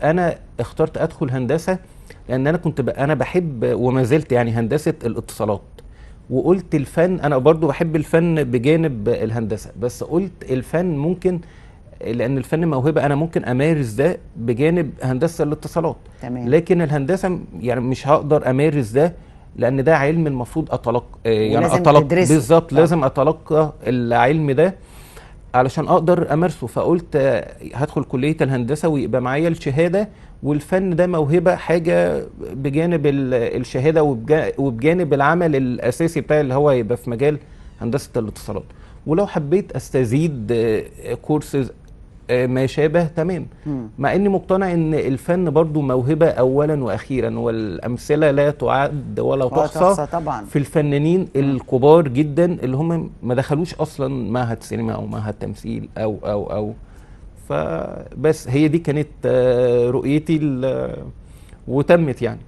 انا اخترت ادخل هندسه لان انا كنت انا بحب وما زلت يعني هندسه الاتصالات. وقلت الفن انا برضو بحب الفن بجانب الهندسه، بس قلت الفن ممكن، لان الفن موهبه انا ممكن امارس ده بجانب هندسه الاتصالات. تمام. لكن الهندسه يعني مش هقدر امارس ده، لان ده علم المفروض اتلقى، يعني ولازم اتلقى تدرسه بالظبط، طبعا. لازم اتلقى العلم ده علشان اقدر امارسه. فقلت هدخل كلية الهندسة ويبقى معايا الشهادة، والفن ده موهبة حاجة بجانب الشهادة وبجانب العمل الاساسي بتاعي اللي هو يبقى في مجال هندسة الاتصالات. ولو حبيت استزيد كورسز ما شابه تمام. مم. مع اني مقتنع ان الفن برضو موهبة اولا واخيرا، والامثلة لا تعد ولا تحصى تحصى طبعا. في الفنانين الكبار جدا اللي هم ما دخلوش اصلا معهد سينما او معهد تمثيل او فبس هي دي كانت رؤيتي وتمت يعني.